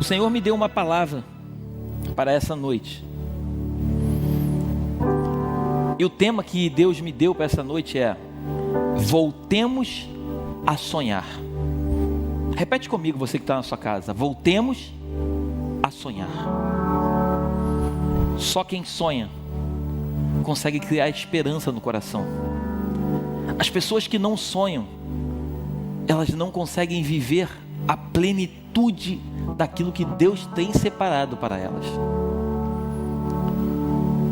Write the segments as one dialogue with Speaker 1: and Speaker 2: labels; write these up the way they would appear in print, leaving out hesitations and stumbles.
Speaker 1: O Senhor me deu uma palavra para essa noite. E o tema que Deus me deu para essa noite é: voltemos a sonhar. Repete comigo, você que está na sua casa: voltemos a sonhar. Só quem sonha consegue criar esperança no coração. As pessoas que não sonham, elas não conseguem viver a plenitude daquilo que Deus tem separado para elas.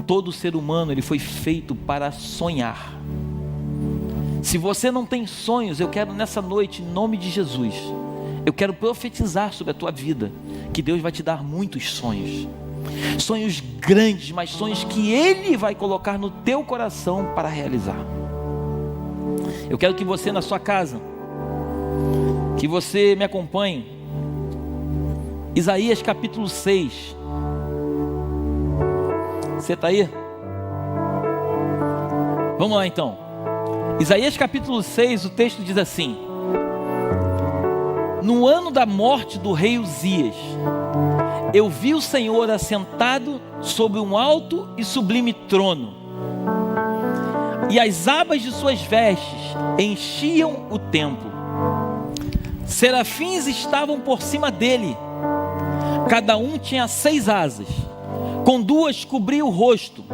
Speaker 1: Todo ser humano, ele foi feito para sonhar. Se você não tem sonhos, eu quero nessa noite, em nome de Jesus, eu quero profetizar sobre a tua vida, que Deus vai te dar muitos sonhos. Sonhos grandes, mas sonhos que Ele vai colocar no teu coração para realizar. Eu quero que você na sua casa, que você me acompanhe. Isaías capítulo 6. Você está aí? Vamos lá então. Isaías capítulo 6, o texto diz assim: no ano da morte do rei Uzias, eu vi o Senhor assentado sobre um alto e sublime trono, e as abas de suas vestes enchiam o templo. Serafins estavam por cima dele, cada um tinha 6 asas, com 2 cobria o rosto,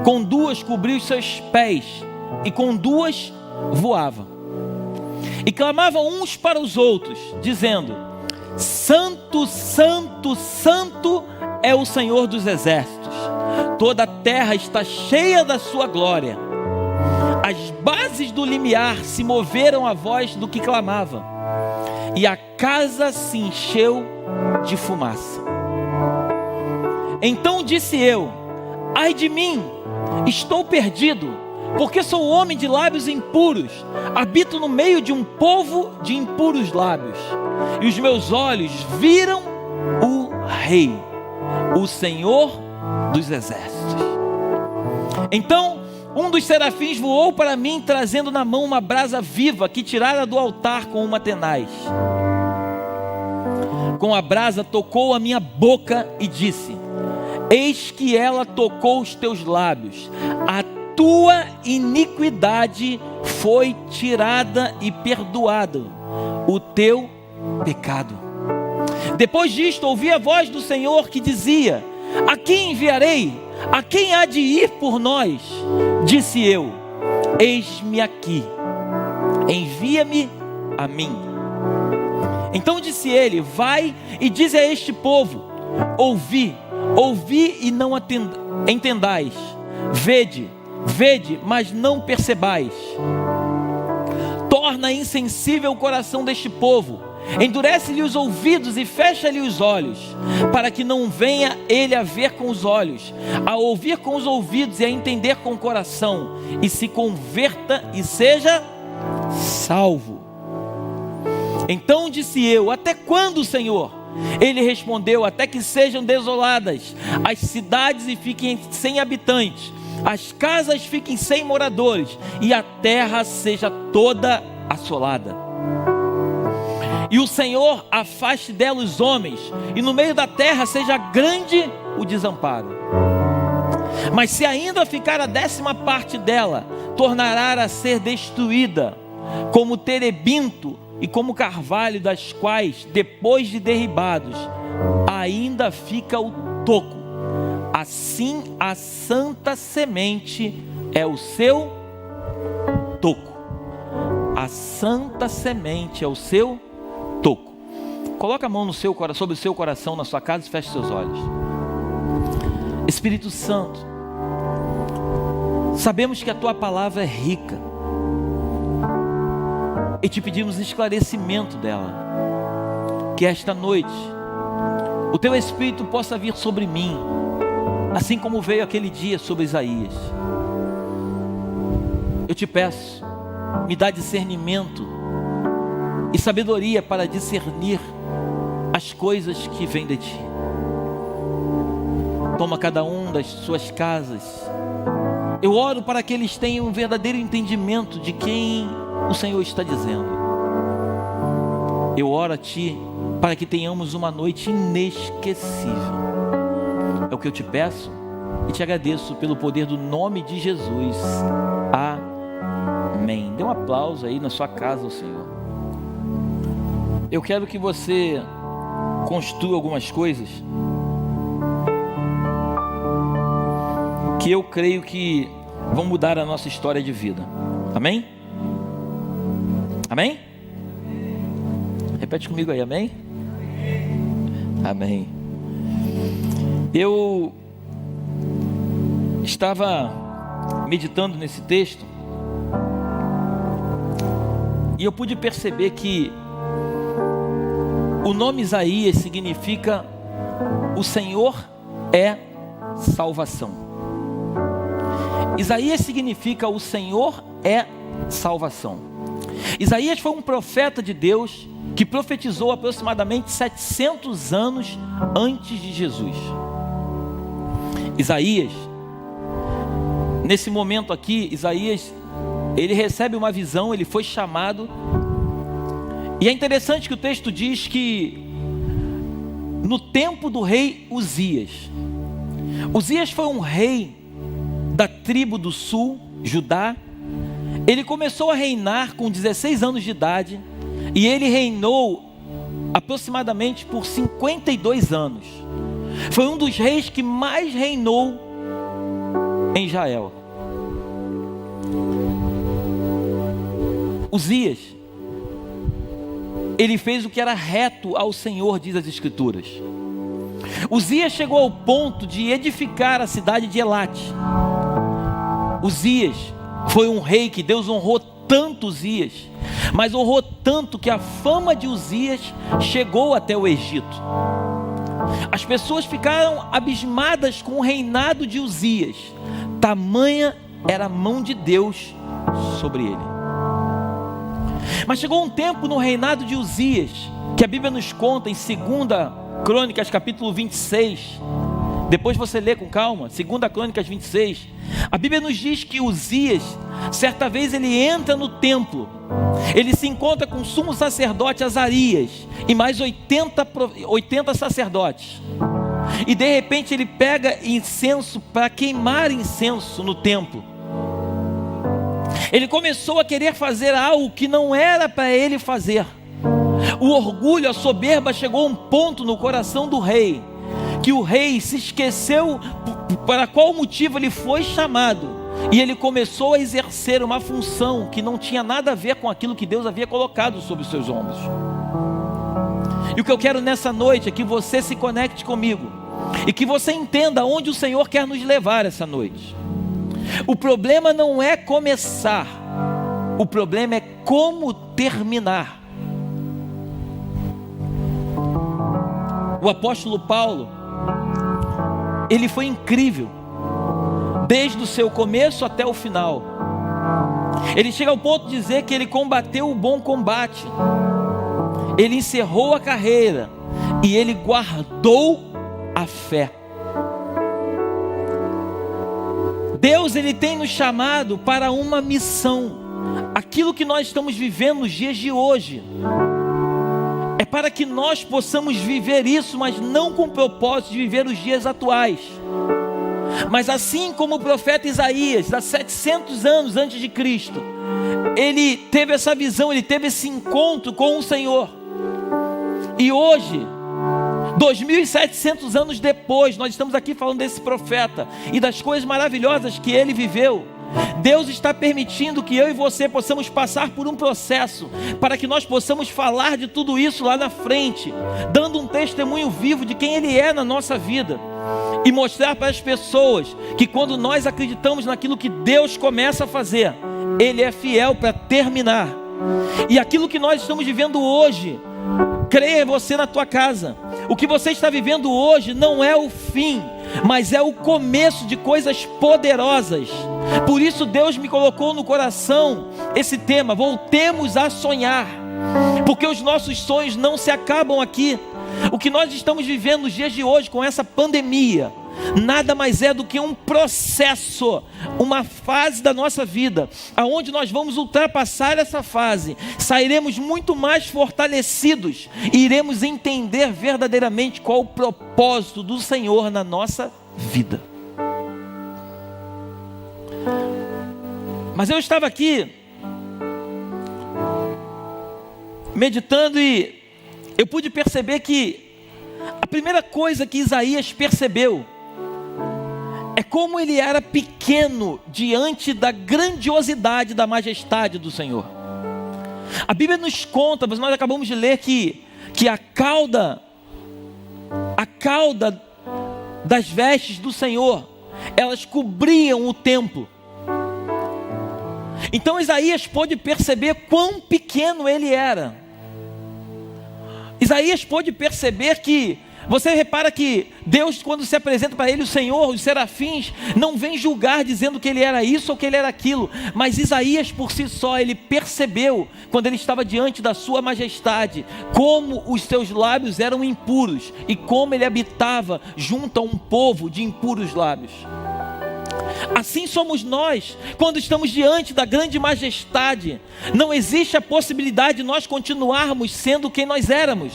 Speaker 1: com 2 cobria os seus pés, e com 2 voava. E clamavam uns para os outros, dizendo: Santo, Santo, Santo é o Senhor dos exércitos, toda a terra está cheia da sua glória. As bases do limiar se moveram à voz do que clamava, e a casa se encheu de fumaça. Então disse eu: ai de mim, estou perdido, porque sou homem de lábios impuros, habito no meio de um povo de impuros lábios, e os meus olhos viram o Rei, o Senhor dos exércitos. Então um dos serafins voou para mim, trazendo na mão uma brasa viva que tirara do altar com uma tenaz. Com a brasa tocou a minha boca e disse: eis que ela tocou os teus lábios, a tua iniquidade foi tirada e perdoado o teu pecado. Depois disto ouvi a voz do Senhor que dizia: a quem enviarei? A quem há de ir por nós? Disse eu: eis-me aqui, envia-me a mim. Então disse ele: vai e dize a este povo: ouvi e não entendais, vede, mas não percebais. Torna insensível o coração deste povo, endurece-lhe os ouvidos e fecha-lhe os olhos, para que não venha ele a ver com os olhos, a ouvir com os ouvidos e a entender com o coração, e se converta e seja salvo. Então disse eu: até quando, Senhor? Ele respondeu: até que sejam desoladas as cidades e fiquem sem habitantes, as casas fiquem sem moradores, e a terra seja toda assolada. E o Senhor afaste dela os homens, e no meio da terra seja grande o desamparo. Mas se ainda ficar a 10ª parte dela, tornará a ser destruída, como terebinto e como carvalho, das quais, depois de derribados, ainda fica o toco. Assim a santa semente é o seu toco. A santa semente é o seu toco. Coloca a mão no seu coração, sobre o seu coração, na sua casa, e feche seus olhos. Espírito Santo, sabemos que a tua palavra é rica, e te pedimos esclarecimento dela. Que esta noite o teu Espírito possa vir sobre mim, assim como veio aquele dia sobre Isaías. Eu te peço, me dá discernimento e sabedoria para discernir as coisas que vêm de ti. Toma cada um das suas casas. Eu oro para que eles tenham um verdadeiro entendimento de quem o Senhor está dizendo. eu oro a Ti para que tenhamos uma noite inesquecível. É o que eu te peço e te agradeço pelo poder do nome de Jesus. Amém. Dê um aplauso aí na sua casa ao Senhor. Eu quero que você construa algumas coisas que eu creio que vão mudar a nossa história de vida. Amém? Amém? Repete comigo aí, amém? Amém. Eu estava meditando nesse texto e eu pude perceber que o nome Isaías significa o Senhor é salvação. Isaías significa o Senhor é salvação. Isaías foi um profeta de Deus que profetizou aproximadamente 700 anos antes de Jesus. Isaías, nesse momento aqui, Isaías, ele recebe uma visão, ele foi chamado, e é interessante que o texto diz que no tempo do rei Uzias foi um rei da tribo do sul, Judá. Ele começou a reinar com 16 anos de idade, e ele reinou aproximadamente por 52 anos. Foi um dos reis que mais reinou em Israel. Uzias, ele fez o que era reto ao Senhor, diz as Escrituras. Uzias chegou ao ponto de edificar a cidade de Elate. Uzias foi um rei que Deus honrou tanto Uzias, mas honrou tanto que a fama de Uzias chegou até o Egito. As pessoas ficaram abismadas com o reinado de Uzias, tamanha era a mão de Deus sobre ele. Mas chegou um tempo no reinado de Uzias, que a Bíblia nos conta em 2 Crônicas capítulo 26, depois você lê com calma, 2 Crônicas 26, a Bíblia nos diz que Uzias, certa vez ele entra no templo, ele se encontra com o sumo sacerdote Azarias, e mais 80 sacerdotes, e de repente ele pega incenso para queimar incenso no templo. Ele começou a querer fazer algo que não era para ele fazer. O orgulho, a soberba chegou a um ponto no coração do rei, que o rei se esqueceu para qual motivo ele foi chamado, e ele começou a exercer uma função que não tinha nada a ver com aquilo que Deus havia colocado sobre os seus ombros. E o que eu quero nessa noite é que você se conecte comigo, e que você entenda onde o Senhor quer nos levar essa noite. O problema não é começar, o problema é como terminar. O apóstolo Paulo, ele foi incrível, desde o seu começo até o final. Ele chega ao ponto de dizer que ele combateu o bom combate, ele encerrou a carreira e ele guardou a fé. Deus, ele tem nos chamado para uma missão. Aquilo que nós estamos vivendo nos dias de hoje é para que nós possamos viver isso, mas não com o propósito de viver os dias atuais. Mas assim como o profeta Isaías, há 700 anos antes de Cristo, ele teve essa visão, ele teve esse encontro com o Senhor. E hoje, 2.700 anos depois, nós estamos aqui falando desse profeta e das coisas maravilhosas que ele viveu. Deus está permitindo que eu e você possamos passar por um processo, para que nós possamos falar de tudo isso lá na frente, dando um testemunho vivo de quem Ele é na nossa vida, e mostrar para as pessoas que quando nós acreditamos naquilo que Deus começa a fazer, Ele é fiel para terminar. E aquilo que nós estamos vivendo hoje, creia você na tua casa, o que você está vivendo hoje não é o fim, mas é o começo de coisas poderosas. Por isso Deus me colocou no coração esse tema: voltemos a sonhar, porque os nossos sonhos não se acabam aqui. O que nós estamos vivendo nos dias de hoje com essa pandemia nada mais é do que um processo, uma fase da nossa vida, aonde nós vamos ultrapassar essa fase, sairemos muito mais fortalecidos e iremos entender verdadeiramente qual o propósito do Senhor na nossa vida. Mas eu estava aqui meditando e eu pude perceber que a primeira coisa que Isaías percebeu é como ele era pequeno diante da grandiosidade, da majestade do Senhor. A Bíblia nos conta, mas nós acabamos de ler que a cauda das vestes do Senhor, elas cobriam o templo. Então Isaías pôde perceber quão pequeno ele era. Isaías pôde perceber que, você repara que Deus, quando se apresenta para ele, o Senhor, os serafins, não vem julgar dizendo que ele era isso ou que ele era aquilo, mas Isaías por si só, ele percebeu, quando ele estava diante da sua majestade, como os seus lábios eram impuros, e como ele habitava junto a um povo de impuros lábios. Assim somos nós, quando estamos diante da grande majestade, não existe a possibilidade de nós continuarmos sendo quem nós éramos.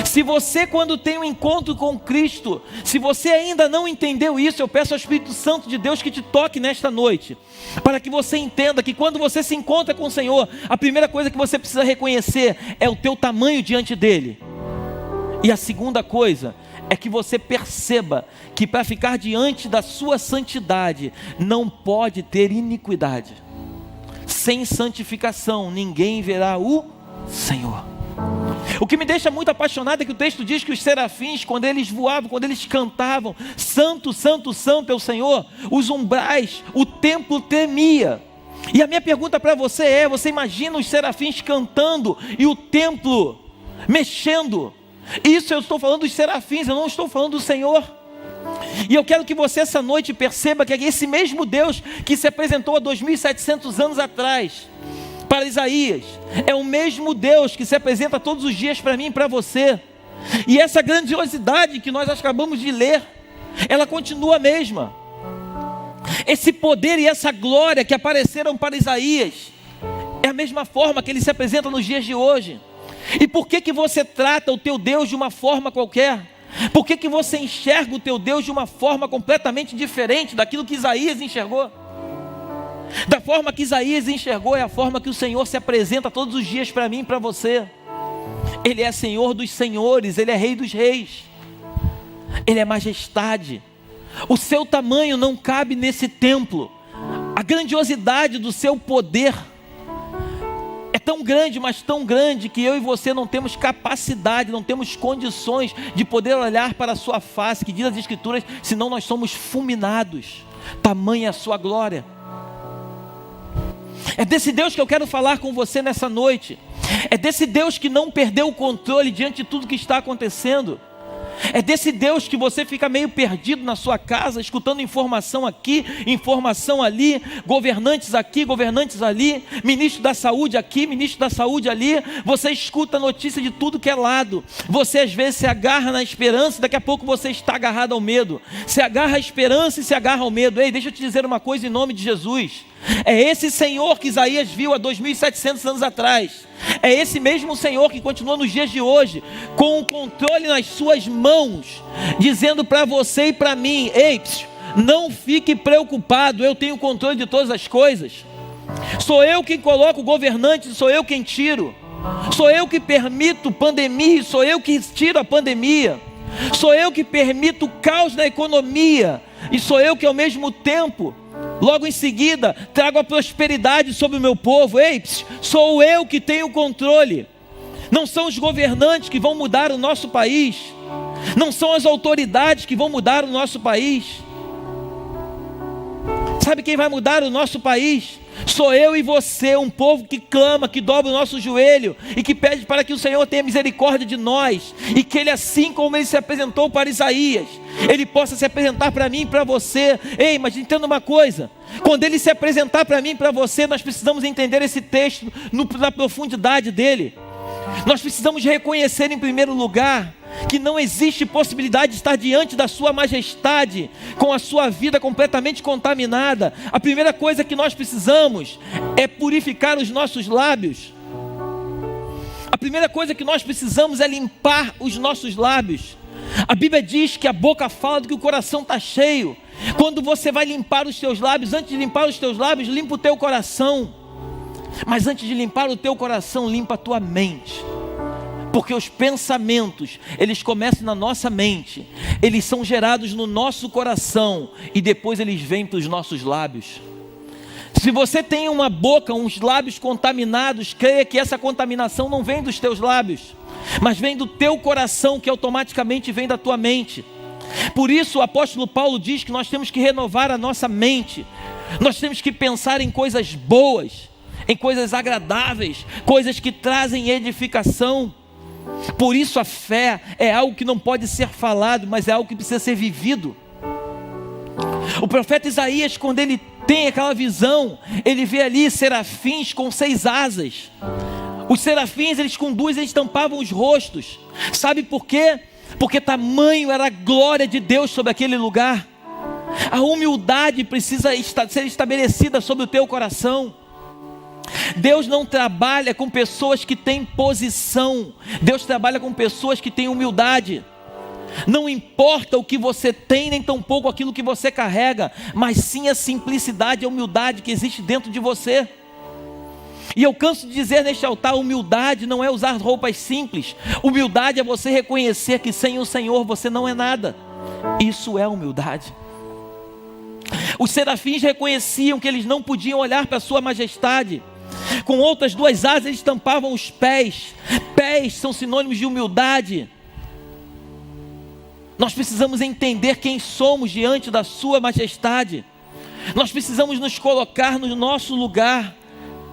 Speaker 1: Se você, quando tem um encontro com Cristo, se você ainda não entendeu isso, eu peço ao Espírito Santo de Deus que te toque nesta noite, para que você entenda que quando você se encontra com o Senhor, a primeira coisa que você precisa reconhecer é o teu tamanho diante dele, e a segunda coisa é que você perceba que para ficar diante da sua santidade, não pode ter iniquidade. Sem santificação, ninguém verá o Senhor. O que me deixa muito apaixonado é que o texto diz que os serafins, quando eles voavam, quando eles cantavam, santo, santo, santo é o Senhor, os umbrais, o templo tremia. E a minha pergunta para você é, você imagina os serafins cantando e o templo mexendo? Isso eu estou falando dos serafins, eu não estou falando do Senhor. E eu quero que você essa noite perceba que esse mesmo Deus que se apresentou há 2.700 anos atrás para Isaías, é o mesmo Deus que se apresenta todos os dias para mim e para você. E essa grandiosidade que nós acabamos de ler, ela continua a mesma. Esse poder e essa glória que apareceram para Isaías, é a mesma forma que ele se apresenta nos dias de hoje. E por que você trata o teu Deus de uma forma qualquer? Por que você enxerga o teu Deus de uma forma completamente diferente daquilo que Isaías enxergou? Da forma que Isaías enxergou é a forma que o Senhor se apresenta todos os dias para mim e para você. Ele é Senhor dos senhores, Ele é Rei dos reis, Ele é majestade. O seu tamanho não cabe nesse templo. A grandiosidade do seu poder é tão grande, mas tão grande, que eu e você não temos capacidade, não temos condições de poder olhar para a sua face, que diz as Escrituras, senão nós somos fulminados. Tamanha a sua glória. É desse Deus que eu quero falar com você nessa noite. É desse Deus que não perdeu o controle diante de tudo que está acontecendo. É desse Deus que você fica meio perdido na sua casa, escutando informação aqui, informação ali, governantes aqui, governantes ali, ministro da saúde aqui, ministro da saúde ali. Você escuta notícia de tudo que é lado. Você às vezes se agarra na esperança, daqui a pouco você está agarrado ao medo. Se agarra à esperança e se agarra ao medo. Ei, deixa eu te dizer uma coisa em nome de Jesus. É esse Senhor que Isaías viu há 2.700 anos atrás. É esse mesmo Senhor que continua nos dias de hoje, com o controle nas suas mãos, dizendo para você e para mim: ei, não fique preocupado, eu tenho controle de todas as coisas. Sou eu quem coloco o governante, sou eu quem tiro. Sou eu que permito pandemia, sou eu que tiro a pandemia. Sou eu que permito o caos na economia, e sou eu que ao mesmo tempo, logo em seguida, trago a prosperidade sobre o meu povo. Ei, sou eu que tenho o controle. Não são os governantes que vão mudar o nosso país. Não são as autoridades que vão mudar o nosso país. Sabe quem vai mudar o nosso país? Sou eu e você, um povo que clama, que dobra o nosso joelho e que pede para que o Senhor tenha misericórdia de nós, e que Ele, assim como Ele se apresentou para Isaías, Ele possa se apresentar para mim e para você. Ei, mas entenda uma coisa: quando Ele se apresentar para mim e para você, nós precisamos entender esse texto na profundidade dele. Nós precisamos reconhecer em primeiro lugar que não existe possibilidade de estar diante da sua majestade com a sua vida completamente contaminada, a primeira coisa que nós precisamos é purificar os nossos lábios. A primeira coisa que nós precisamos é limpar os nossos lábios. A Bíblia diz que a boca fala do que o coração está cheio. Quando você vai limpar os teus lábios, antes de limpar os teus lábios, limpa o teu coração. Mas antes de limpar o teu coração, limpa a tua mente. Porque os pensamentos, eles começam na nossa mente, eles são gerados no nosso coração e depois eles vêm para os nossos lábios. Se você tem uma boca, uns lábios contaminados, creia que essa contaminação não vem dos teus lábios, mas vem do teu coração, que automaticamente vem da tua mente. Por isso o apóstolo Paulo diz que nós temos que renovar a nossa mente. Nós temos que pensar em coisas boas, em coisas agradáveis, coisas que trazem edificação. Por isso a fé é algo que não pode ser falado, mas é algo que precisa ser vivido. O profeta Isaías, quando ele tem aquela visão, ele vê ali serafins com 6 asas. Os serafins, eles com 2, eles tampavam os rostos. Sabe por quê? Porque tamanho era a glória de Deus sobre aquele lugar. A humildade precisa ser estabelecida sobre o teu coração. Deus não trabalha com pessoas que têm posição. Deus trabalha com pessoas que têm humildade. Não importa o que você tem, nem tampouco aquilo que você carrega, mas sim a simplicidade e a humildade que existe dentro de você. E eu canso de dizer neste altar, humildade não é usar roupas simples. Humildade é você reconhecer que sem o Senhor você não é nada. Isso é humildade. Os serafins reconheciam que eles não podiam olhar para a sua majestade. Com outras 2 asas eles tampavam os pés. Pés são sinônimos de humildade. Nós precisamos entender quem somos diante da sua majestade. Nós precisamos nos colocar no nosso lugar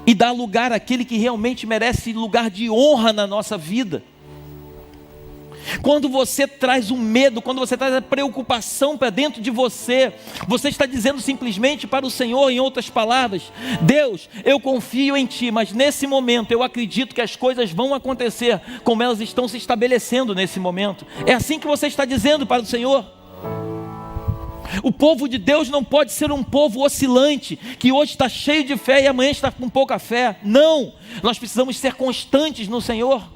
Speaker 1: e dar lugar àquele que realmente merece lugar de honra na nossa vida. Quando você traz o medo, quando você traz a preocupação para dentro de você, você está dizendo simplesmente para o Senhor, em outras palavras: Deus, eu confio em Ti, mas nesse momento eu acredito que as coisas vão acontecer como elas estão se estabelecendo nesse momento. É assim que você está dizendo para o Senhor. O povo de Deus não pode ser um povo oscilante, que hoje está cheio de fé e amanhã está com pouca fé. Não, nós precisamos ser constantes no Senhor.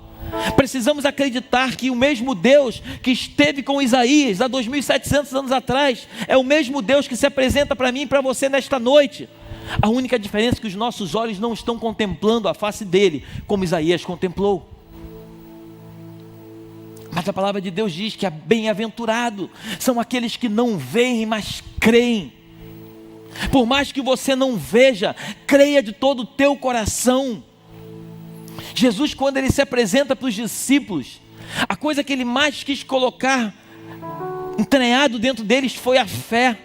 Speaker 1: Precisamos acreditar que o mesmo Deus que esteve com Isaías há 2.700 anos atrás é o mesmo Deus que se apresenta para mim e para você nesta noite. A única diferença é que os nossos olhos não estão contemplando a face dele como Isaías contemplou. Mas a palavra de Deus diz que é bem-aventurado são aqueles que não veem, mas creem. Por mais que você não veja, creia de todo o teu coração. Jesus, quando ele se apresenta para os discípulos, a coisa que ele mais quis colocar entranhado dentro deles foi a fé.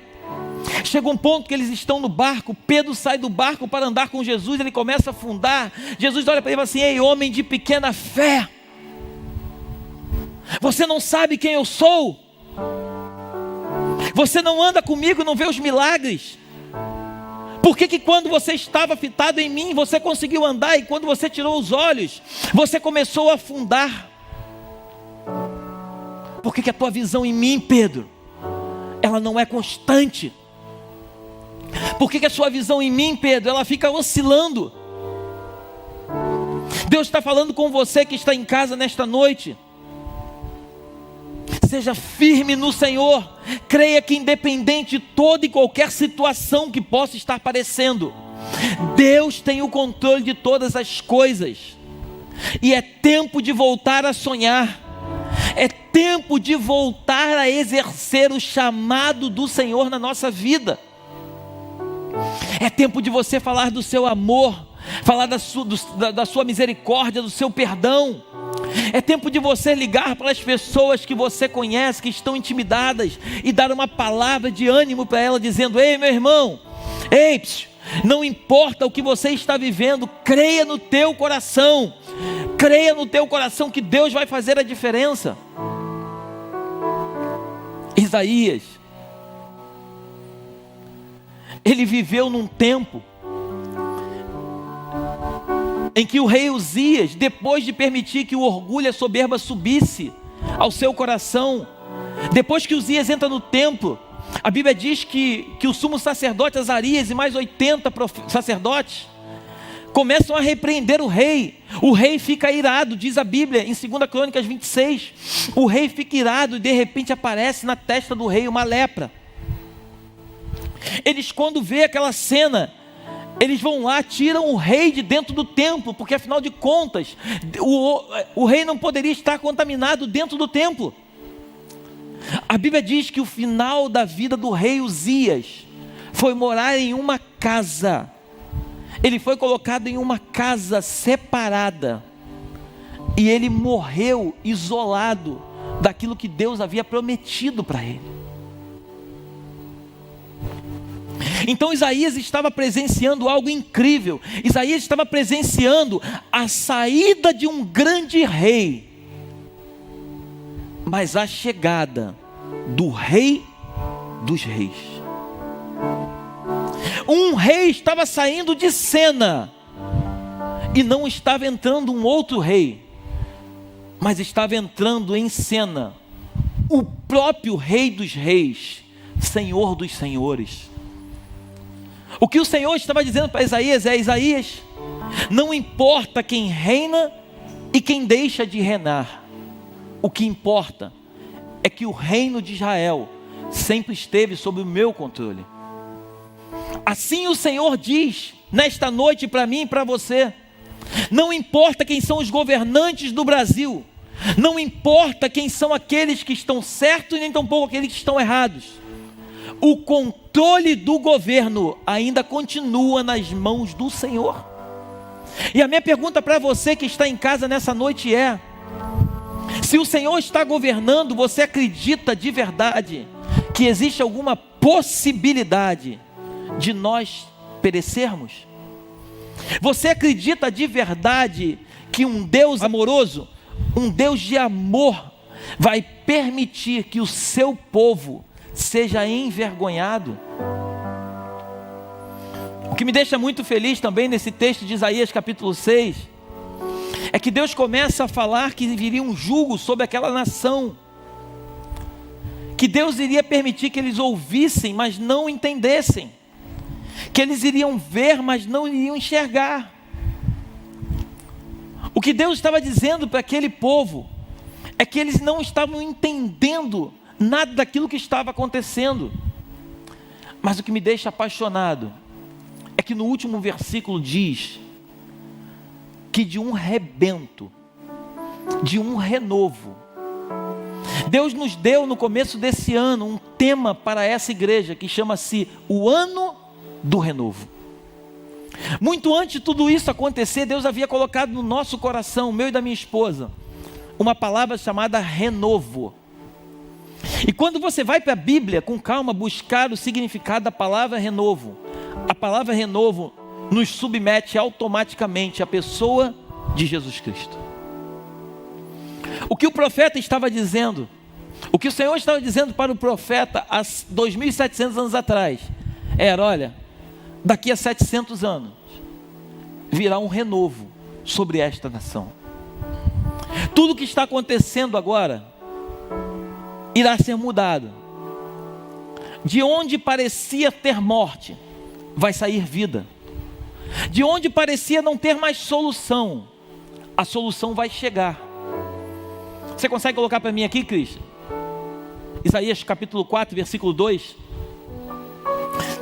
Speaker 1: Chega um ponto que eles estão no barco, Pedro sai do barco para andar com Jesus, ele começa a afundar. Jesus olha para ele e fala assim: ei, homem de pequena fé, você não sabe quem eu sou? Você não anda comigo, não vê os milagres? Por que quando você estava fitado em mim, você conseguiu andar, e quando você tirou os olhos, você começou a afundar? Por que a tua visão em mim, Pedro, ela não é constante? Por que a sua visão em mim, Pedro, ela fica oscilando? Deus está falando com você que está em casa nesta noite. Seja firme no Senhor. Creia que independente de toda e qualquer situação que possa estar aparecendo, Deus tem o controle de todas as coisas. E é tempo de voltar a sonhar. É tempo de voltar a exercer o chamado do Senhor na nossa vida. É tempo de você falar do seu amor, falar da sua misericórdia, do seu perdão. É tempo de você ligar para as pessoas que você conhece, que estão intimidadas, e dar uma palavra de ânimo para ela, dizendo: ei, meu irmão, ei, não importa o que você está vivendo, creia no teu coração. Creia no teu coração que Deus vai fazer a diferença. Isaías, ele viveu num tempo em que o rei Uzias, depois de permitir que o orgulho e a soberba subisse ao seu coração. Depois que Uzias entra no templo, a Bíblia diz que o sumo sacerdote Azarias e mais 80 sacerdotes começam a repreender o rei. O rei fica irado, diz a Bíblia em 2 Crônicas 26. O rei fica irado e de repente aparece na testa do rei uma lepra. Eles, quando vê aquela cena, eles vão lá, tiram o rei de dentro do templo, porque afinal de contas, o rei não poderia estar contaminado dentro do templo. A Bíblia diz que o final da vida do rei Uzias foi morar em uma casa. Ele foi colocado em uma casa separada, e ele morreu isolado daquilo que Deus havia prometido para ele. Então Isaías estava presenciando algo incrível. Isaías estava presenciando a saída de um grande rei, mas a chegada do rei dos reis. Um rei estava saindo de cena, e não estava entrando um outro rei, mas estava entrando em cena o próprio Rei dos Reis, Senhor dos Senhores. O que o Senhor estava dizendo para Isaías é: Isaías, não importa quem reina e quem deixa de reinar, o que importa é que o reino de Israel sempre esteve sob o meu controle. Assim o Senhor diz nesta noite para mim e para você: não importa quem são os governantes do Brasil, não importa quem são aqueles que estão certos e nem tampouco aqueles que estão errados, o controle do governo ainda continua nas mãos do Senhor. E a minha pergunta para você que está em casa nessa noite é: se o Senhor está governando, você acredita de verdade que existe alguma possibilidade de nós perecermos? Você acredita de verdade que um Deus amoroso, um Deus de amor, vai permitir que o seu povo seja envergonhado? O que me deixa muito feliz também nesse texto de Isaías capítulo 6, é que Deus começa a falar que viria um jugo sobre aquela nação, que Deus iria permitir que eles ouvissem, mas não entendessem, que eles iriam ver, mas não iriam enxergar. O que Deus estava dizendo para aquele povo é que eles não estavam entendendo nada daquilo que estava acontecendo. Mas o que me deixa apaixonado é que no último versículo diz que de um rebento, de um renovo, Deus nos deu no começo desse ano um tema para essa igreja que chama-se o Ano do Renovo. Muito antes de tudo isso acontecer, Deus havia colocado no nosso coração, meu e da minha esposa, uma palavra chamada renovo. E quando você vai para a Bíblia com calma buscar o significado da palavra renovo, a palavra renovo nos submete automaticamente à pessoa de Jesus Cristo. O que o profeta estava dizendo, o que o Senhor estava dizendo para o profeta há 2.700 anos atrás, era: olha, daqui a 700 anos virá um renovo sobre esta nação. Tudo que está acontecendo agora irá ser mudado. De onde parecia ter morte, vai sair vida. De onde parecia não ter mais solução, a solução vai chegar. Você consegue colocar para mim aqui, Cristian? Isaías capítulo 4, versículo 2.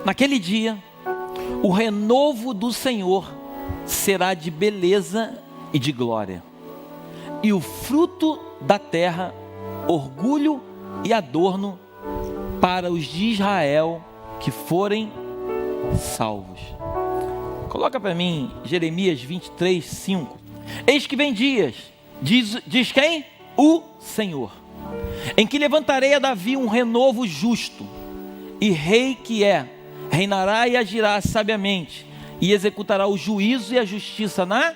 Speaker 1: Naquele dia, o renovo do Senhor será de beleza e de glória, e o fruto da terra, orgulho e adorno para os de Israel que forem salvos. Coloca para mim Jeremias 23, 5. Eis que vem dias, diz quem? O Senhor, em que levantarei a Davi um renovo justo, e rei que reinará e agirá sabiamente, e executará o juízo e a justiça na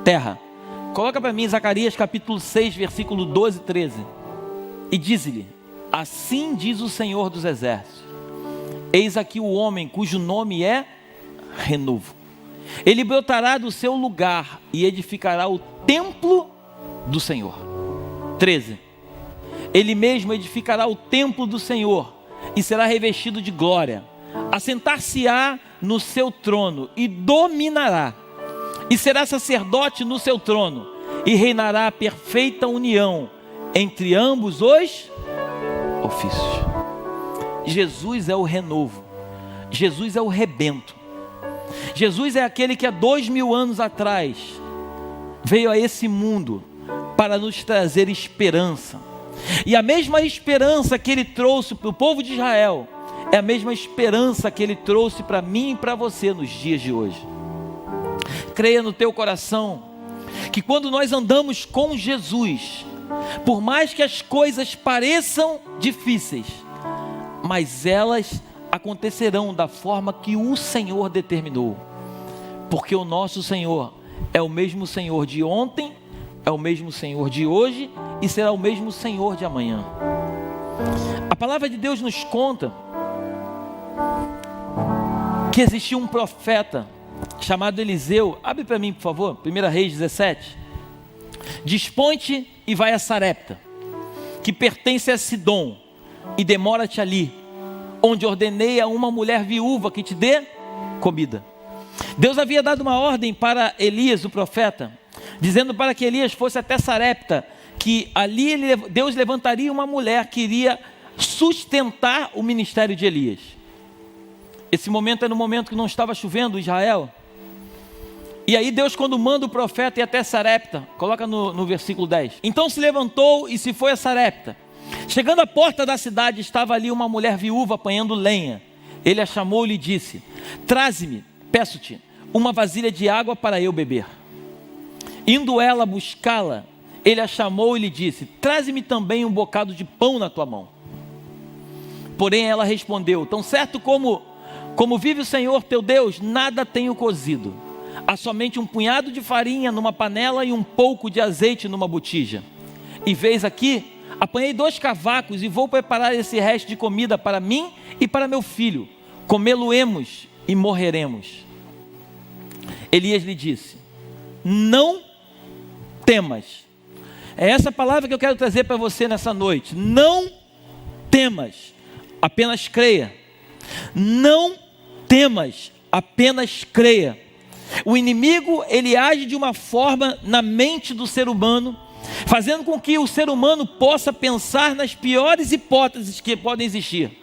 Speaker 1: terra. Coloca para mim Zacarias capítulo 6, versículo 12 e 13. E diz-lhe: assim diz o Senhor dos exércitos, eis aqui o homem cujo nome é renovo. Ele brotará do seu lugar e edificará o templo do Senhor. 13. Ele mesmo edificará o templo do Senhor e será revestido de glória. Assentar-se-á no seu trono e dominará. E será sacerdote no seu trono e reinará a perfeita união entre ambos os ofícios. Jesus é o renovo. Jesus é o rebento. Jesus é aquele que há 2000 anos atrás veio a esse mundo para nos trazer esperança. E a mesma esperança que Ele trouxe para o povo de Israel é a mesma esperança que Ele trouxe para mim e para você nos dias de hoje. Creia no teu coração que quando nós andamos com Jesus, por mais que as coisas pareçam difíceis, mas elas acontecerão da forma que o Senhor determinou, porque o nosso Senhor é o mesmo Senhor de ontem, é o mesmo Senhor de hoje e será o mesmo Senhor de amanhã. A palavra de Deus nos conta que existia um profeta chamado Eliseu. Abre para mim, por favor, 1 Reis 17. Dispõe-te e vai a Sarepta, que pertence a Sidom, e demora-te ali, onde ordenei a uma mulher viúva que te dê comida. Deus havia dado uma ordem para Elias, o profeta, dizendo para que Elias fosse até Sarepta, que ali Deus levantaria uma mulher que iria sustentar o ministério de Elias. Esse momento era no momento que não estava chovendo em Israel. E aí Deus, quando manda o profeta ir até Sarepta, coloca no versículo 10. Então se levantou e se foi a Sarepta. Chegando à porta da cidade, estava ali uma mulher viúva apanhando lenha. Ele a chamou e lhe disse: traze-me, peço-te, uma vasilha de água para eu beber. Indo ela buscá-la, ele a chamou e lhe disse: traze-me também um bocado de pão na tua mão. Porém ela respondeu: tão certo como vive o Senhor teu Deus, nada tenho cozido. Há somente um punhado de farinha numa panela e um pouco de azeite numa botija. E vês aqui, apanhei 2 cavacos e vou preparar esse resto de comida para mim e para meu filho. Comê-lo-emos e morreremos. Elias lhe disse: não temas. É essa palavra que eu quero trazer para você nessa noite. Não temas, apenas creia. Não temas, apenas creia. O inimigo, ele age de uma forma na mente do ser humano, fazendo com que o ser humano possa pensar nas piores hipóteses que podem existir.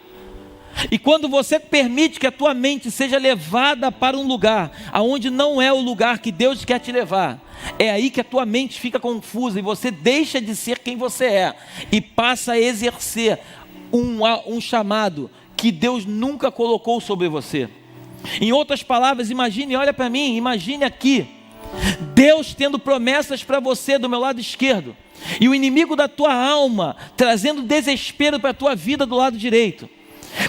Speaker 1: E quando você permite que a tua mente seja levada para um lugar aonde não é o lugar que Deus quer te levar, é aí que a tua mente fica confusa e você deixa de ser quem você é e passa a exercer um chamado que Deus nunca colocou sobre você. Em outras palavras, imagine, olha para mim, imagine aqui, Deus tendo promessas para você do meu lado esquerdo, e o inimigo da tua alma trazendo desespero para a tua vida do lado direito.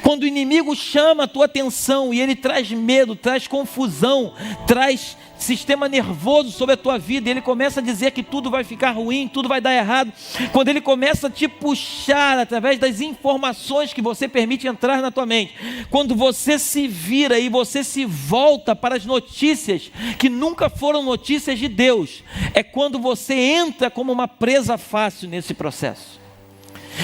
Speaker 1: Quando o inimigo chama a tua atenção e ele traz medo, traz confusão, traz sistema nervoso sobre a tua vida, e ele começa a dizer que tudo vai ficar ruim, tudo vai dar errado, quando ele começa a te puxar através das informações que você permite entrar na tua mente, quando você se vira e você se volta para as notícias que nunca foram notícias de Deus, é quando você entra como uma presa fácil nesse processo.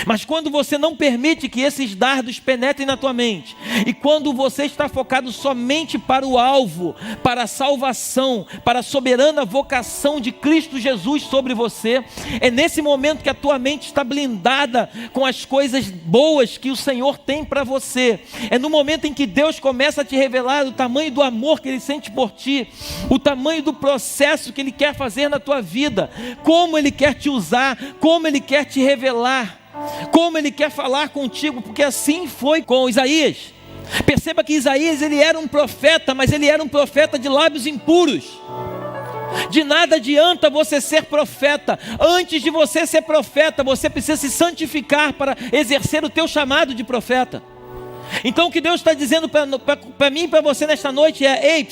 Speaker 1: Mas quando você não permite que esses dardos penetrem na tua mente, e quando você está focado somente para o alvo, para a salvação, para a soberana vocação de Cristo Jesus sobre você, é nesse momento que a tua mente está blindada com as coisas boas que o Senhor tem para você. É no momento em que Deus começa a te revelar o tamanho do amor que Ele sente por ti, o tamanho do processo que Ele quer fazer na tua vida, como Ele quer te usar, como Ele quer te revelar, como Ele quer falar contigo, porque assim foi com Isaías. Perceba que Isaías, ele era um profeta, mas ele era um profeta de lábios impuros. De nada adianta você ser profeta. Antes de você ser profeta, você precisa se santificar para exercer o teu chamado de profeta. Então o que Deus está dizendo para mim e para você nesta noite é: ei,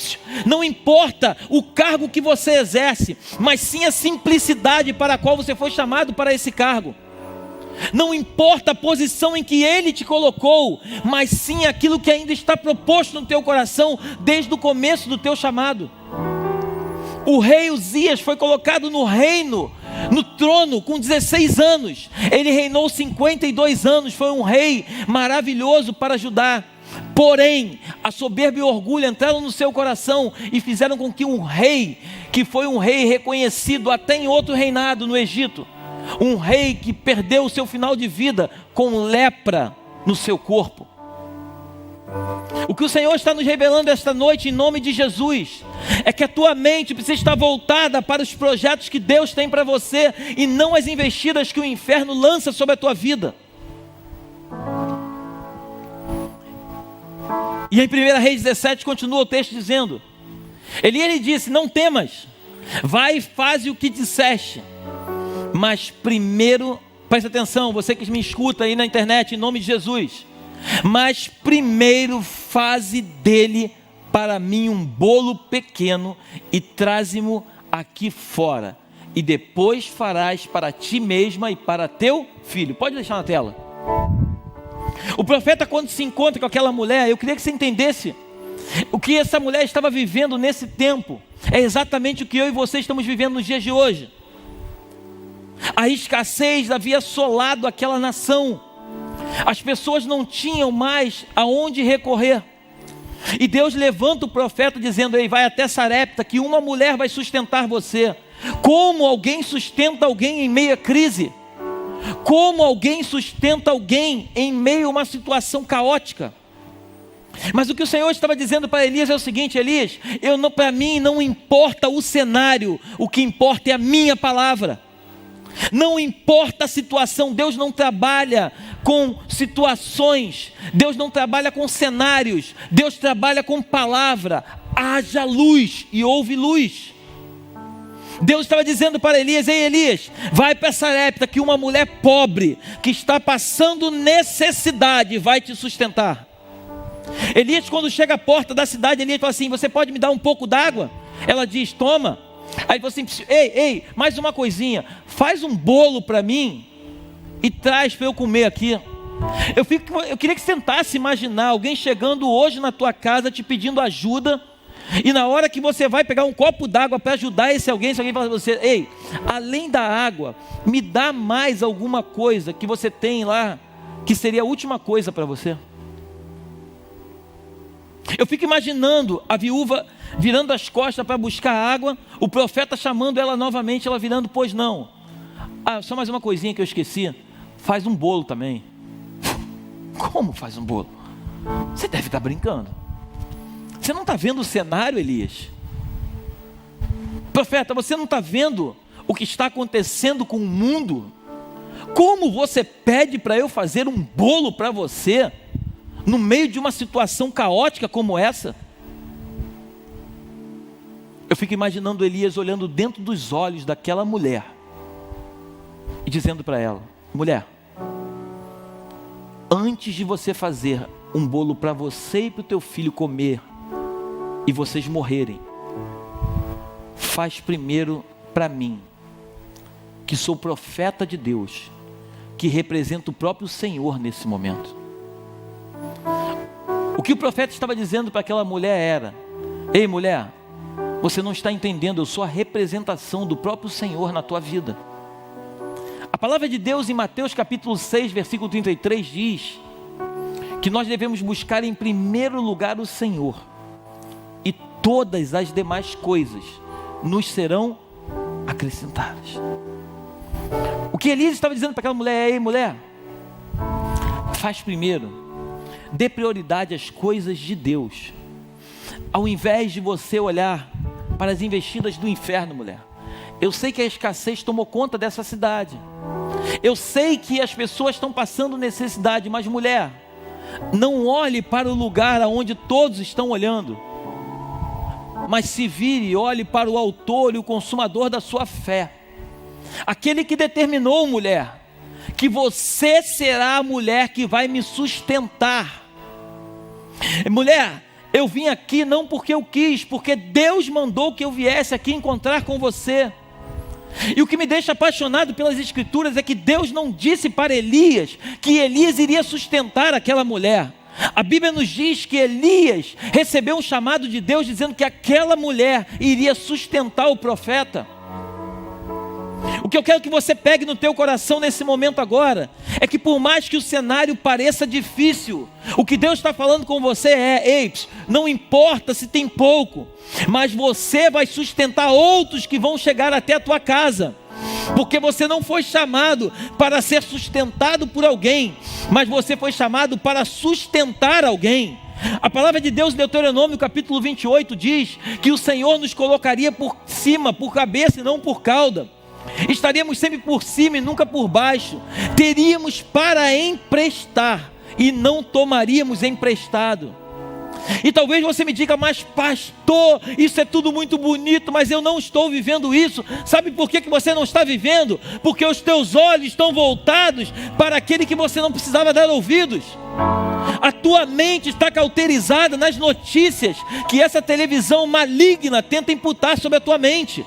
Speaker 1: não importa o cargo que você exerce, mas sim a simplicidade para a qual você foi chamado para esse cargo. Não importa a posição em que Ele te colocou, mas sim aquilo que ainda está proposto no teu coração desde o começo do teu chamado. O rei Uzias foi colocado no reino no trono com 16 anos. Ele reinou 52 anos, foi um rei maravilhoso para Judá. Porém, a soberba e o orgulho entraram no seu coração e fizeram com que um rei, que foi um rei reconhecido até em outro reinado no Egito, um rei que perdeu o seu final de vida com lepra no seu corpo. O que o Senhor está nos revelando esta noite em nome de Jesus é que a tua mente precisa estar voltada para os projetos que Deus tem para você e não as investidas que o inferno lança sobre a tua vida. E em 1 Reis 17 continua o texto dizendo: Elias lhe disse: não temas, vai e faze o que disseste, mas primeiro, presta atenção, você que me escuta aí na internet, em nome de Jesus, mas primeiro faze dele para mim um bolo pequeno e traze-mo aqui fora, e depois farás para ti mesma e para teu filho. Pode deixar na tela. O profeta, quando se encontra com aquela mulher, eu queria que você entendesse o que essa mulher estava vivendo nesse tempo. É exatamente o que eu e você estamos vivendo nos dias de hoje. A escassez havia assolado aquela nação. As pessoas não tinham mais aonde recorrer. E Deus levanta o profeta dizendo: ei, vai até Sarepta, que uma mulher vai sustentar você. Como alguém sustenta alguém em meio à crise? Como alguém sustenta alguém em meio a uma situação caótica? Mas o que o Senhor estava dizendo para Elias é o seguinte: Elias, para mim não importa o cenário, o que importa é a minha palavra. Não importa a situação, Deus não trabalha com situações, Deus não trabalha com cenários, Deus trabalha com palavra. Haja luz e houve luz. Deus estava dizendo para Elias: ei Elias, vai para Sarepta, que uma mulher pobre, que está passando necessidade, vai te sustentar. Elias, quando chega à porta da cidade, Elias fala assim: você pode me dar um pouco d'água? Ela diz: toma. Aí você assim: ei, mais uma coisinha, faz um bolo para mim e traz para eu comer aqui. Eu queria que você tentasse imaginar alguém chegando hoje na tua casa te pedindo ajuda, e na hora que você vai pegar um copo d'água para ajudar esse alguém fala para você: ei, além da água, me dá mais alguma coisa que você tem lá, que seria a última coisa para você. Eu fico imaginando a viúva virando as costas para buscar água, o profeta chamando ela novamente, ela virando: pois não. Só mais uma coisinha que eu esqueci, faz um bolo também. Como faz um bolo? Você deve estar brincando. Você não está vendo o cenário, Elias? Profeta, você não está vendo o que está acontecendo com o mundo? Como você pede para eu fazer um bolo para você, no meio de uma situação caótica como essa? Eu fico imaginando Elias olhando dentro dos olhos daquela mulher e dizendo para ela: mulher, antes de você fazer um bolo para você e para o teu filho comer e vocês morrerem, faz primeiro para mim, que sou profeta de Deus, que representa o próprio Senhor nesse momento. O que o profeta estava dizendo para aquela mulher era: ei mulher, você não está entendendo, eu sou a representação do próprio Senhor na tua vida. A palavra de Deus em Mateus capítulo 6, versículo 33 diz que nós devemos buscar em primeiro lugar o Senhor, e todas as demais coisas nos serão acrescentadas. O que Elias estava dizendo para aquela mulher é: ei mulher, faz primeiro, dê prioridade às coisas de Deus, ao invés de você olhar para as investidas do inferno. Mulher, eu sei que a escassez tomou conta dessa cidade, eu sei que as pessoas estão passando necessidade, mas mulher, não olhe para o lugar aonde todos estão olhando, mas se vire e olhe para o autor e o consumador da sua fé, aquele que determinou, mulher, que você será a mulher que vai me sustentar. Mulher, eu vim aqui não porque eu quis, porque Deus mandou que eu viesse aqui encontrar com você. E o que me deixa apaixonado pelas escrituras é que Deus não disse para Elias que Elias iria sustentar aquela mulher. A Bíblia nos diz que Elias recebeu um chamado de Deus dizendo que aquela mulher iria sustentar o profeta. O que eu quero que você pegue no teu coração nesse momento agora, é que por mais que o cenário pareça difícil, o que Deus está falando com você ei, não importa se tem pouco, mas você vai sustentar outros que vão chegar até a tua casa. Porque você não foi chamado para ser sustentado por alguém, mas você foi chamado para sustentar alguém. A palavra de Deus em Deuteronômio capítulo 28 diz que o Senhor nos colocaria por cima, por cabeça e não por cauda. Estaríamos sempre por cima e nunca por baixo. Teríamos para emprestar e não tomaríamos emprestado. E talvez você me diga: mas pastor, isso é tudo muito bonito, mas eu não estou vivendo isso. Sabe por que você não está vivendo? Porque os teus olhos estão voltados para aquele que você não precisava dar ouvidos. A tua mente está cauterizada nas notícias que essa televisão maligna tenta imputar sobre a tua mente.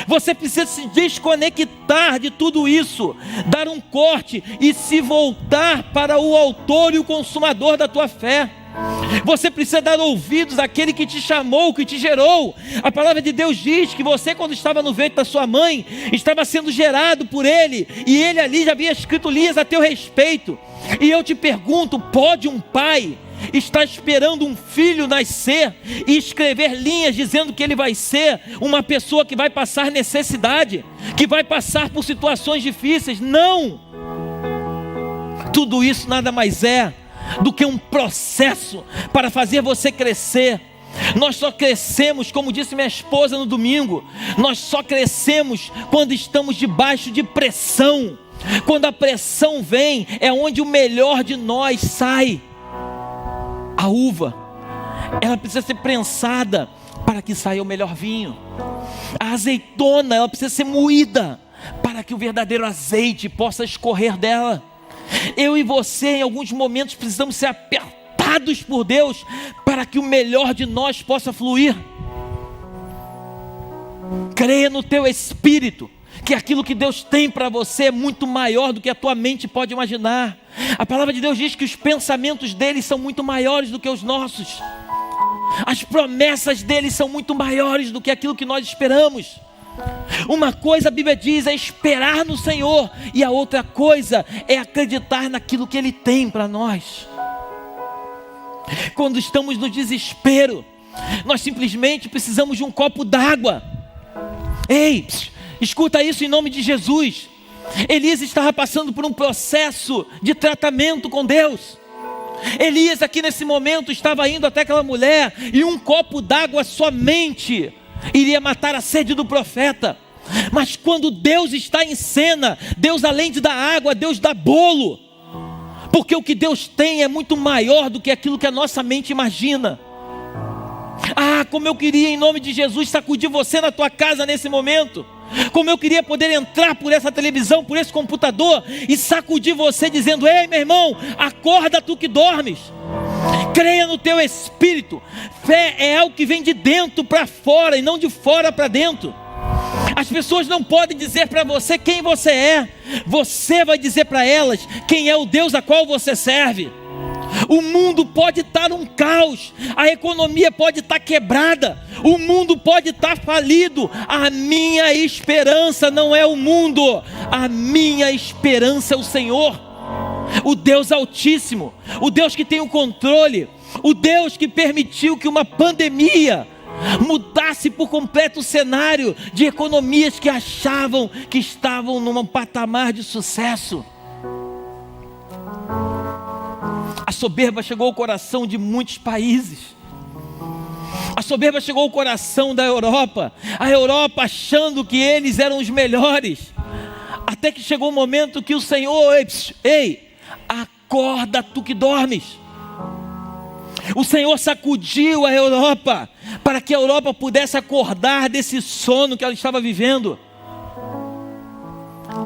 Speaker 1: Você precisa se desconectar de tudo isso, dar um corte e se voltar para o autor e o consumador da tua fé. Você precisa dar ouvidos àquele que te chamou, que te gerou. A palavra de Deus diz que você, quando estava no ventre da sua mãe, estava sendo gerado por Ele, e Ele ali já havia escrito linhas a teu respeito. E eu te pergunto: pode um pai estar esperando um filho nascer e escrever linhas dizendo que ele vai ser uma pessoa que vai passar necessidade, que vai passar por situações difíceis? Não! Tudo isso nada mais é do que um processo para fazer você crescer. Nós só crescemos, como disse minha esposa no domingo, nós só crescemos quando estamos debaixo de pressão. Quando a pressão vem, é onde o melhor de nós sai. A uva, ela precisa ser prensada para que saia o melhor vinho. A azeitona, ela precisa ser moída para que o verdadeiro azeite possa escorrer dela. Eu e você, em alguns momentos, precisamos ser apertados por Deus para que o melhor de nós possa fluir. Creia no teu espírito que aquilo que Deus tem para você é muito maior do que a tua mente pode imaginar. A palavra de Deus diz que os pensamentos dele são muito maiores do que os nossos. As promessas dele são muito maiores do que aquilo que nós esperamos. Uma coisa a Bíblia diz é esperar no Senhor, e a outra coisa é acreditar naquilo que Ele tem para nós. Quando estamos no desespero, nós simplesmente precisamos de um copo d'água. Ei, escuta isso em nome de Jesus. Elias estava passando por um processo de tratamento com Deus. Elias aqui nesse momento estava indo até aquela mulher, e um copo d'água somente iria matar a sede do profeta. Mas quando Deus está em cena, Deus, além de dar água, Deus dá bolo. Porque o que Deus tem é muito maior do que aquilo que a nossa mente imagina. Ah, como eu queria, em nome de Jesus, sacudir você na tua casa nesse momento. Como eu queria poder entrar por essa televisão, por esse computador, e sacudir você dizendo: ei, meu irmão, acorda tu que dormes. Creia no teu espírito. Fé é algo que vem de dentro para fora e não de fora para dentro. As pessoas não podem dizer para você quem você é. Você vai dizer para elas quem é o Deus a qual você serve. O mundo pode estar um caos, a economia pode estar quebrada, o mundo pode estar falido. A minha esperança não é o mundo, a minha esperança é o Senhor, o Deus Altíssimo, o Deus que tem o controle, o Deus que permitiu que uma pandemia mudasse por completo o cenário de economias que achavam que estavam num patamar de sucesso. A soberba chegou ao coração de muitos países. A soberba chegou ao coração da Europa. A Europa achando que eles eram os melhores. Até que chegou o momento que o Senhor: ei, acorda tu que dormes. O Senhor sacudiu a Europa para que a Europa pudesse acordar desse sono que ela estava vivendo.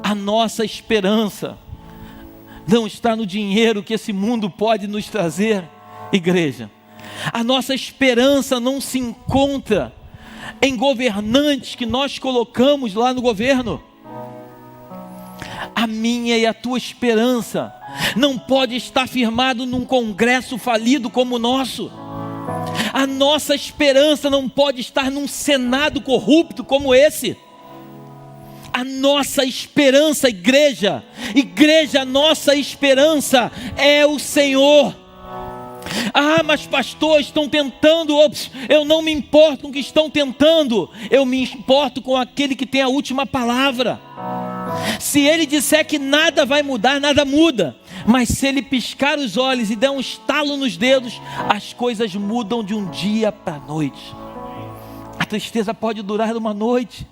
Speaker 1: A nossa esperança não está no dinheiro que esse mundo pode nos trazer, igreja. A nossa esperança não se encontra em governantes que nós colocamos lá no governo. A minha e a tua esperança não pode estar firmado num congresso falido como o nosso. A nossa esperança não pode estar num senado corrupto como esse. A nossa esperança, igreja, a nossa esperança é o Senhor. Ah, mas pastor, estão tentando. Ops, eu não me importo com o que estão tentando, eu me importo com aquele que tem a última palavra. Se ele disser que nada vai mudar, nada muda. Mas se ele piscar os olhos e der um estalo nos dedos, as coisas mudam de um dia para a noite. A tristeza pode durar uma noite,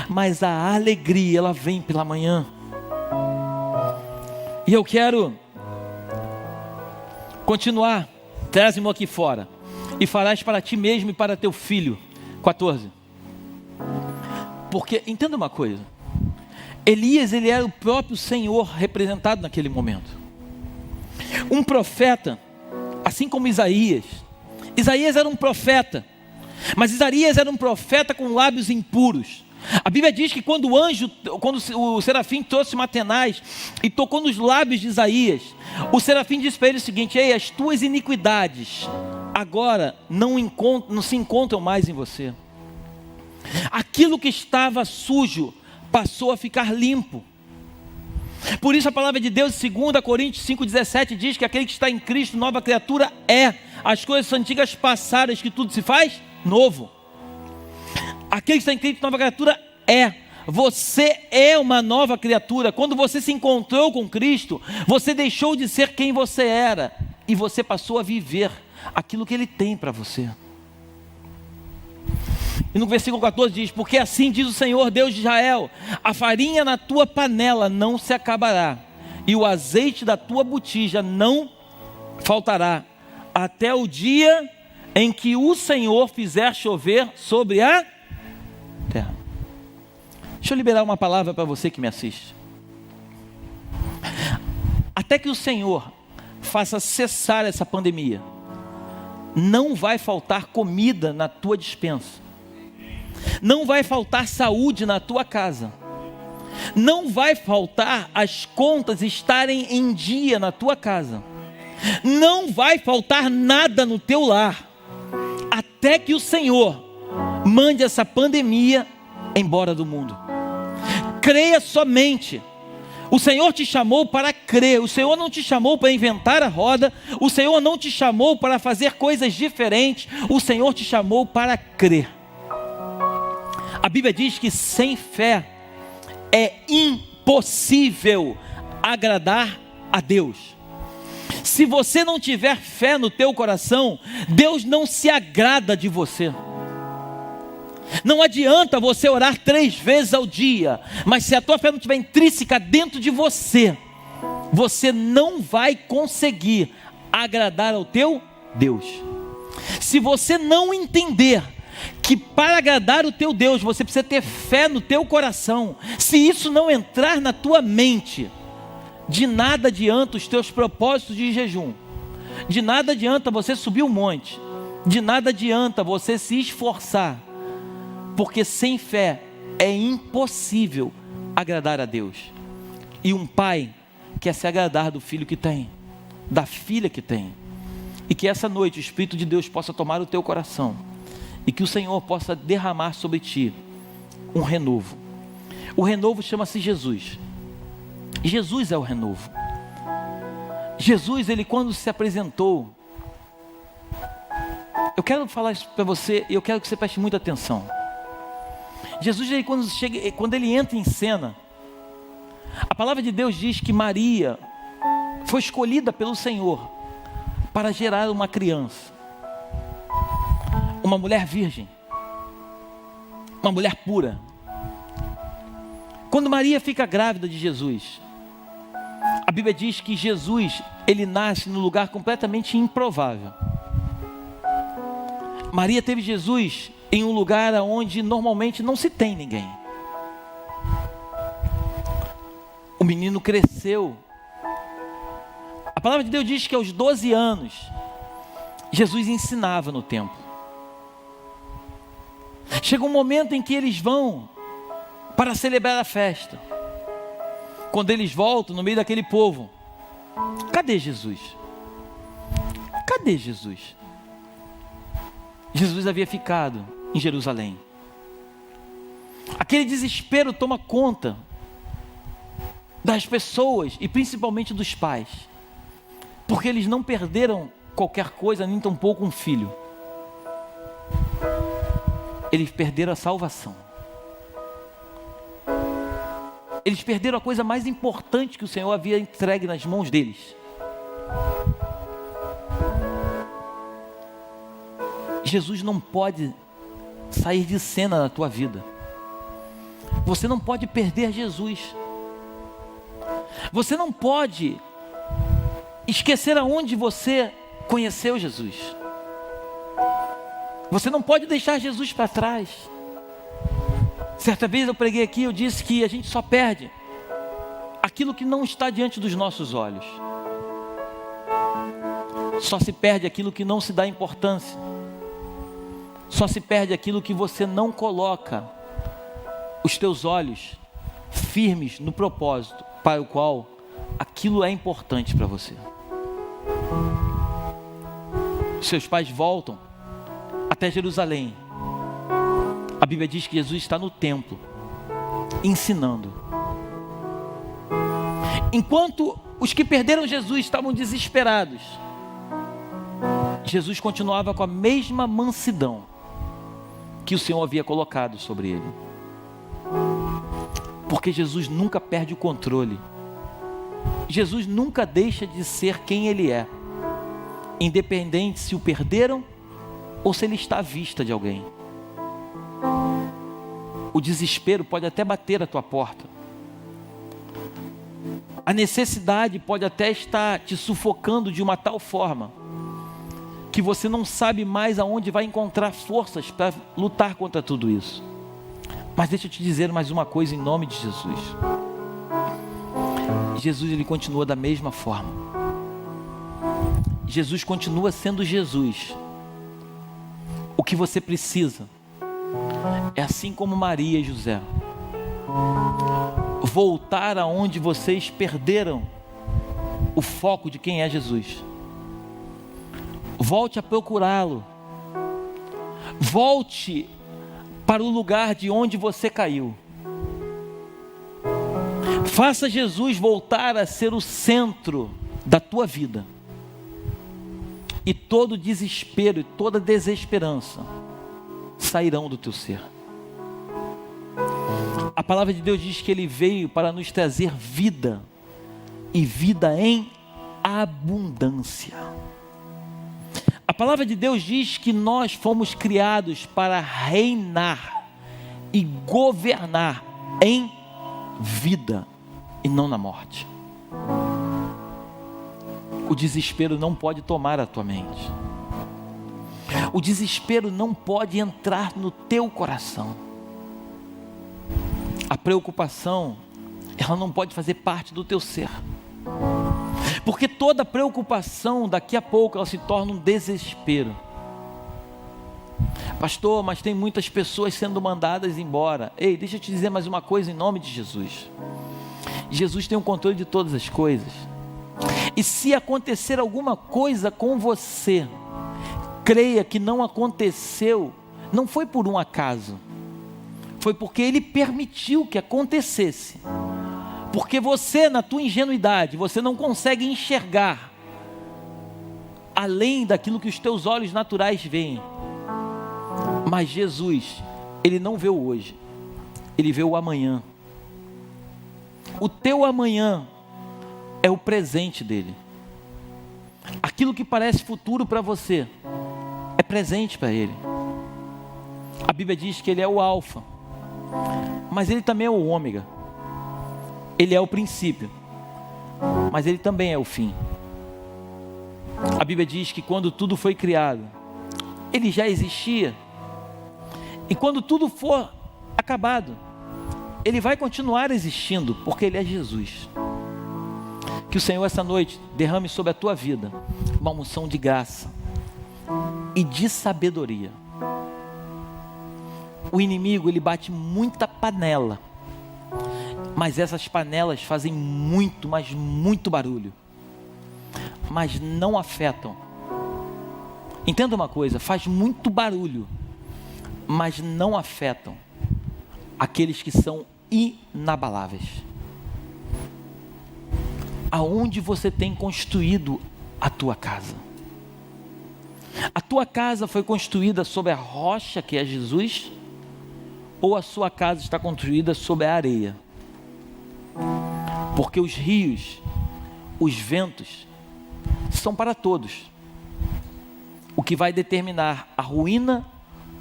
Speaker 1: mas a alegria, ela vem pela manhã. E eu quero continuar. Traz-me aqui fora, e farás para ti mesmo e para teu filho. 14. Porque, entenda uma coisa, Elias, ele era o próprio Senhor representado naquele momento. Um profeta, assim como Isaías. Isaías era um profeta, mas Isaías era um profeta com lábios impuros. A Bíblia diz que quando o serafim trouxe uma tenaz e tocou nos lábios de Isaías, o serafim disse para ele o seguinte: ei, as tuas iniquidades agora não se encontram mais em você. Aquilo que estava sujo passou a ficar limpo. Por isso a palavra de Deus, 2 Coríntios 5,17, diz que aquele que está em Cristo, nova criatura é. As coisas antigas passaram, que tudo se faz novo. Aquele que está em Cristo, nova criatura é. Você é uma nova criatura. Quando você se encontrou com Cristo, você deixou de ser quem você era e você passou a viver aquilo que Ele tem para você. E no versículo 14 diz: porque assim diz o Senhor Deus de Israel: a farinha na tua panela não se acabará, e o azeite da tua botija não faltará, até o dia em que o Senhor fizer chover sobre a terra. Deixa eu liberar uma palavra para você que me assiste. Até que o Senhor faça cessar essa pandemia, não vai faltar comida na tua despensa, não vai faltar saúde na tua casa, não vai faltar as contas estarem em dia na tua casa, não vai faltar nada no teu lar, até que o Senhor mande essa pandemia embora do mundo. Creia somente. O Senhor te chamou para crer. O Senhor não te chamou para inventar a roda. O Senhor não te chamou para fazer coisas diferentes. O Senhor te chamou para crer. A Bíblia diz que sem fé é impossível agradar a Deus. Se você não tiver fé no teu coração, Deus não se agrada de você. Não adianta você orar 3 vezes ao dia, mas se a tua fé não estiver intrínseca dentro de você, você não vai conseguir agradar ao teu Deus. Se você não entender que para agradar o teu Deus, você precisa ter fé no teu coração, se isso não entrar na tua mente, de nada adianta os teus propósitos de jejum, de nada adianta você subir um monte, de nada adianta você se esforçar, porque sem fé é impossível agradar a Deus. E um pai quer se agradar do filho que tem, da filha que tem. E que essa noite o Espírito de Deus possa tomar o teu coração, e que o Senhor possa derramar sobre ti um renovo. O renovo chama-se Jesus. Jesus é o renovo. Jesus, ele quando se apresentou, eu quero falar isso para você e eu quero que você preste muita atenção. Jesus, quando ele entra em cena, a palavra de Deus diz que Maria foi escolhida pelo Senhor para gerar uma criança, uma mulher virgem, uma mulher pura. Quando Maria fica grávida de Jesus, a Bíblia diz que Jesus, ele nasce num lugar completamente improvável. Maria teve Jesus em um lugar onde normalmente não se tem ninguém. O menino cresceu. A palavra de Deus diz que aos 12 anos, Jesus ensinava no templo. Chega um momento em que eles vão para celebrar a festa. Quando eles voltam no meio daquele povo, cadê Jesus? Cadê Jesus? Jesus havia ficado em Jerusalém. Aquele desespero toma conta das pessoas e principalmente dos pais, porque eles não perderam qualquer coisa, nem tampouco um filho. Eles perderam a salvação. Eles perderam a coisa mais importante que o Senhor havia entregue nas mãos deles. Jesus não pode sair de cena na tua vida. Você não pode perder Jesus. Você não pode esquecer aonde você conheceu Jesus. Você não pode deixar Jesus para trás. Certa vez eu preguei aqui, eu disse que a gente só perde aquilo que não está diante dos nossos olhos. Só se perde aquilo que não se dá importância. Só se perde aquilo que você não coloca os teus olhos firmes no propósito para o qual aquilo é importante para você. Seus pais voltam até Jerusalém. A Bíblia diz que Jesus está no templo, ensinando. Enquanto os que perderam Jesus estavam desesperados, Jesus continuava com a mesma mansidão que o Senhor havia colocado sobre ele. Porque Jesus nunca perde o controle. Jesus nunca deixa de ser quem ele é, independente se o perderam ou se ele está à vista de alguém. O desespero pode até bater à tua porta. A necessidade pode até estar te sufocando de uma tal forma que você não sabe mais aonde vai encontrar forças para lutar contra tudo isso. Mas deixa eu te dizer mais uma coisa em nome de Jesus. Jesus, ele continua da mesma forma. Jesus continua sendo Jesus. O que você precisa é, assim como Maria e José, voltar aonde vocês perderam o foco de quem é Jesus. Volte a procurá-lo. Volte para o lugar de onde você caiu. Faça Jesus voltar a ser o centro da tua vida. E todo desespero e toda desesperança sairão do teu ser. A palavra de Deus diz que ele veio para nos trazer vida, e vida em abundância. A palavra de Deus diz que nós fomos criados para reinar e governar em vida e não na morte. O desespero não pode tomar a tua mente. O desespero não pode entrar no teu coração. A preocupação, ela não pode fazer parte do teu ser. Porque toda preocupação, daqui a pouco, ela se torna um desespero. Pastor, mas tem muitas pessoas sendo mandadas embora. Ei, deixa eu te dizer mais uma coisa em nome de Jesus. Jesus tem o controle de todas as coisas. E se acontecer alguma coisa com você, creia que não aconteceu, não foi por um acaso. Foi porque Ele permitiu que acontecesse. Porque você, na tua ingenuidade, você não consegue enxergar além daquilo que os teus olhos naturais veem. Mas Jesus, Ele não vê o hoje, Ele vê o amanhã. O teu amanhã é o presente dele. Aquilo que parece futuro para você é presente para ele. A Bíblia diz que ele é o alfa, mas ele também é o ômega. Ele é o princípio, mas ele também é o fim. A Bíblia diz que quando tudo foi criado, ele já existia. E quando tudo for acabado, ele vai continuar existindo, porque ele é Jesus. Que o Senhor essa noite derrame sobre a tua vida uma unção de graça e de sabedoria. O inimigo, ele bate muita panela, mas essas panelas fazem muito, mas muito barulho, mas não afetam. Entenda uma coisa, faz muito barulho, mas não afetam aqueles que são inabaláveis. Aonde você tem construído a tua casa? A tua casa foi construída sobre a rocha que é Jesus? Ou a sua casa está construída sobre a areia? Porque os rios, os ventos, são para todos. O que vai determinar a ruína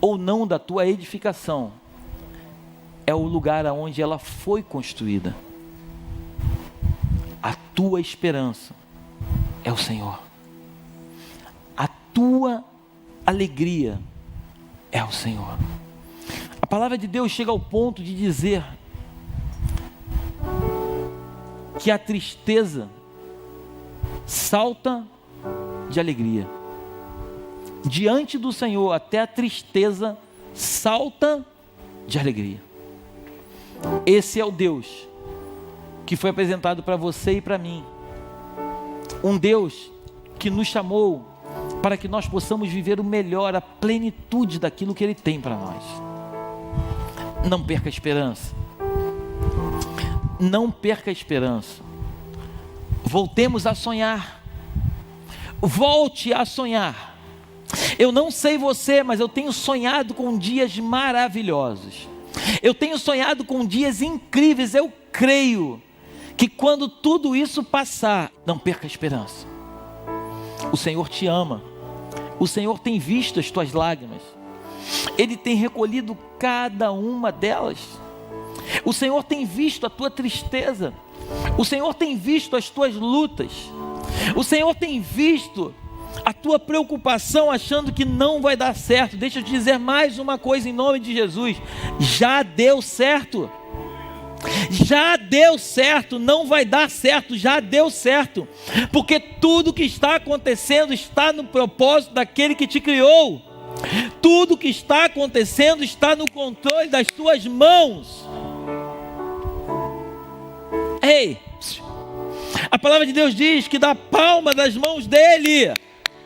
Speaker 1: ou não da tua edificação é o lugar aonde ela foi construída. A tua esperança é o Senhor. A tua alegria é o Senhor. A palavra de Deus chega ao ponto de dizer que a tristeza salta de alegria. Diante do Senhor, até a tristeza salta de alegria. Esse é o Deus que foi apresentado para você e para mim. Um Deus que nos chamou para que nós possamos viver o melhor, a plenitude daquilo que Ele tem para nós. Não perca a esperança. Não perca a esperança. Voltemos a sonhar. Volte a sonhar. Eu não sei você, mas eu tenho sonhado com dias maravilhosos. Eu tenho sonhado com dias incríveis. Eu creio que quando tudo isso passar, não perca a esperança. O Senhor te ama. O Senhor tem visto as tuas lágrimas. Ele tem recolhido cada uma delas. O Senhor tem visto a tua tristeza. O Senhor tem visto as tuas lutas. O Senhor tem visto a tua preocupação achando que não vai dar certo. Deixa eu te dizer mais uma coisa em nome de Jesus. Já deu certo. Já deu certo, não vai dar certo, já deu certo. Porque tudo que está acontecendo está no propósito daquele que te criou. Tudo que está acontecendo está no controle das tuas mãos. Ei, a palavra de Deus diz que da palma das mãos dele,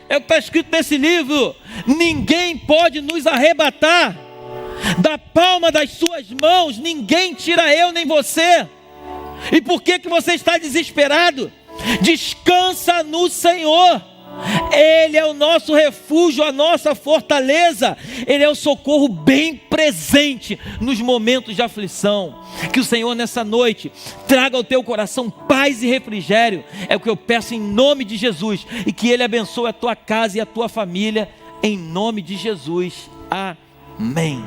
Speaker 1: é o que está escrito nesse livro, ninguém pode nos arrebatar da palma das suas mãos. Ninguém tira eu nem você. E por que você está desesperado? Descansa no Senhor. Ele é o nosso refúgio, a nossa fortaleza. Ele é o socorro bem presente nos momentos de aflição. Que o Senhor nessa noite traga ao teu coração paz e refrigério. É o que eu peço em nome de Jesus. E que Ele abençoe a tua casa e a tua família em nome de Jesus. Amém.